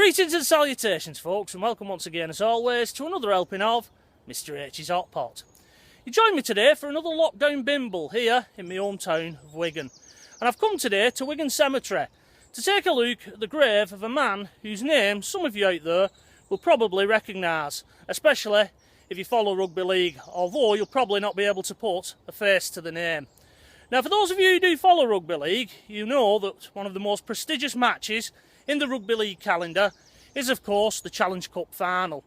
Greetings and salutations, folks, and welcome once again, as always, to another helping of Mr H's Hot Pot. You join me today for another lockdown bimble here in my hometown of Wigan. And I've come today to Wigan Cemetery to take a look at the grave of a man whose name some of you out there will probably recognise, especially if you follow Rugby League, although you'll probably not be able to put a face to the name. Now, for those of you who do follow Rugby League, you know that one of the most prestigious matches in the Rugby League calendar is, of course, the Challenge Cup final.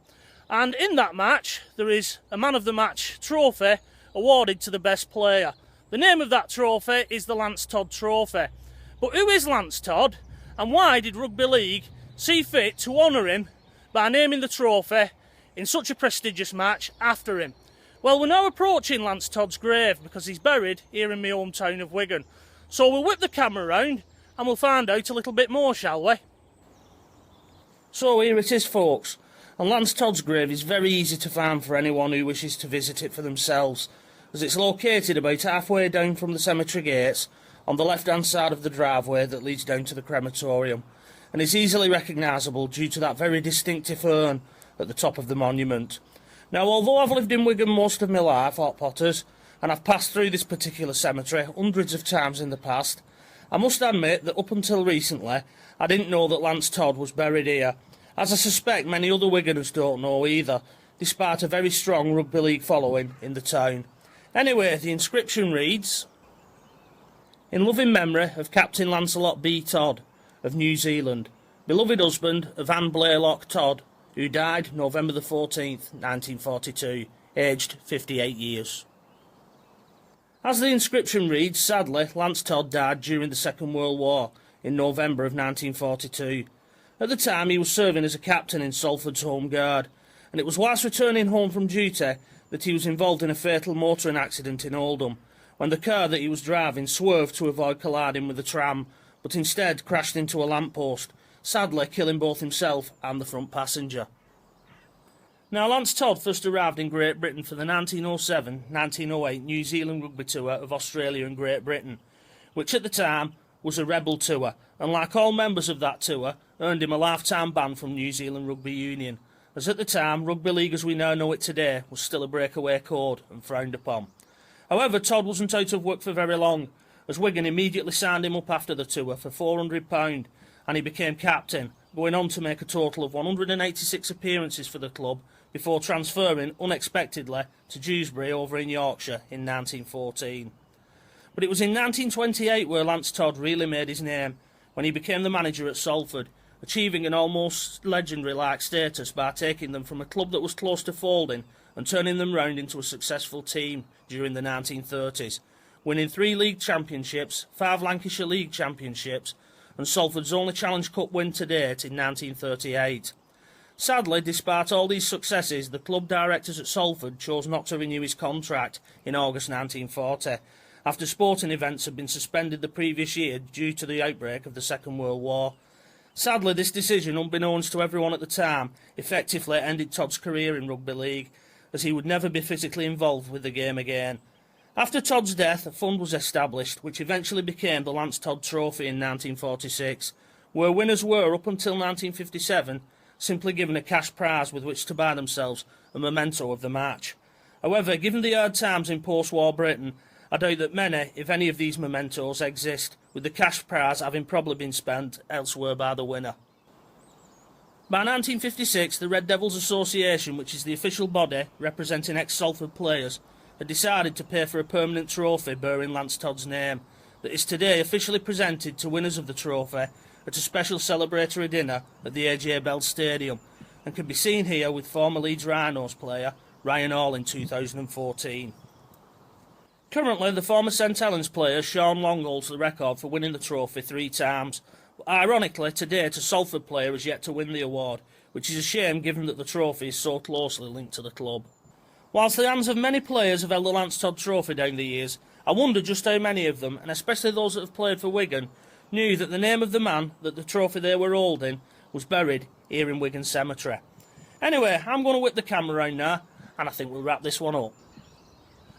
And in that match, there is a Man of the Match trophy awarded to the best player. The name of that trophy is the Lance Todd Trophy. But who is Lance Todd, and why did Rugby League see fit to honour him by naming the trophy in such a prestigious match after him? Well, we're now approaching Lance Todd's grave because he's buried here in my hometown of Wigan. So we'll whip the camera round and we'll find out a little bit more, shall we? So here it is, folks, and Lance Todd's grave is very easy to find for anyone who wishes to visit it for themselves, as it's located about halfway down from the cemetery gates on the left hand side of the driveway that leads down to the crematorium, and is easily recognisable due to that very distinctive urn at the top of the monument. Now, although I've lived in Wigan most of my life, Hot Potters, and I've passed through this particular cemetery hundreds of times in the past, I must admit that up until recently I didn't know that Lance Todd was buried here, as I suspect many other Wiganers don't know either, despite a very strong Rugby League following in the town. Anyway, the inscription reads, "In loving memory of Captain Lancelot B. Todd of New Zealand, beloved husband of Anne Blaylock Todd, who died November the 14th, 1942, aged 58 years. As the inscription reads, sadly, Lance Todd died during the Second World War in November of 1942. At the time, he was serving as a captain in Salford's Home Guard, and it was whilst returning home from duty that he was involved in a fatal motoring accident in Oldham, when the car that he was driving swerved to avoid colliding with the tram, but instead crashed into a lamppost, sadly killing both himself and the front passenger. Now, Lance Todd first arrived in Great Britain for the 1907-1908 New Zealand Rugby Tour of Australia and Great Britain, which at the time was a rebel tour, and like all members of that tour, earned him a lifetime ban from New Zealand Rugby Union, as at the time, Rugby League as we now know it today was still a breakaway code and frowned upon. However, Todd wasn't out of work for very long, as Wigan immediately signed him up after the tour for £400, and he became captain, going on to make a total of 186 appearances for the club before transferring unexpectedly to Dewsbury over in Yorkshire in 1914. But it was in 1928 where Lance Todd really made his name, when he became the manager at Salford, achieving an almost legendary-like status by taking them from a club that was close to folding and turning them round into a successful team during the 1930s, winning 3 league championships, 5 Lancashire League championships, and Salford's only Challenge Cup win to date in 1938. Sadly, despite all these successes, the club directors at Salford chose not to renew his contract in August 1940, after sporting events had been suspended the previous year due to the outbreak of the Second World War. Sadly, this decision, unbeknownst to everyone at the time, effectively ended Todd's career in Rugby League, as he would never be physically involved with the game again. After Todd's death, a fund was established, which eventually became the Lance Todd Trophy in 1946, where winners were, up until 1957, simply given a cash prize with which to buy themselves a memento of the match. However, given the hard times in post-war Britain, I doubt that many, if any of these mementos exist, with the cash prize having probably been spent elsewhere by the winner. By 1956, the Red Devils Association, which is the official body representing ex-Salford players, had decided to pay for a permanent trophy bearing Lance Todd's name, that is today officially presented to winners of the trophy at a special celebratory dinner at the AJ Bell Stadium, and can be seen here with former Leeds Rhinos player Ryan Hall in 2014. Currently, the former St Helens player Sean Long holds the record for winning the trophy 3 times, but ironically to date a Salford player has yet to win the award, which is a shame given that the trophy is so closely linked to the club. Whilst the hands of many players have held the Lance Todd Trophy down the years, I wonder just how many of them, and especially those that have played for Wigan, knew that the name of the man that the trophy they were holding was buried here in Wigan Cemetery. Anyway, I'm going to whip the camera round now, and I think we'll wrap this one up.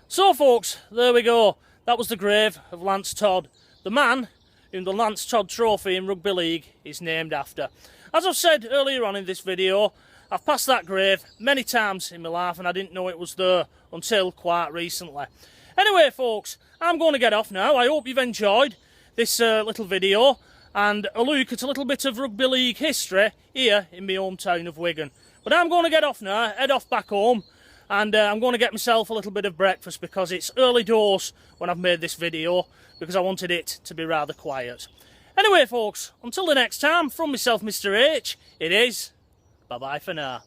So folks, there we go. That was the grave of Lance Todd, the man whom the Lance Todd Trophy in Rugby League is named after. As I've said earlier on in this video, I've passed that grave many times in my life and I didn't know it was there until quite recently. Anyway folks, I'm going to get off now. I hope you've enjoyed this little video and a look at a little bit of rugby league history here in my hometown of Wigan. But I'm going to get off now, head off back home, and I'm going to get myself a little bit of breakfast because it's early doors when I've made this video because I wanted it to be rather quiet. Anyway folks, until the next time, from myself Mr H, it is bye bye for now.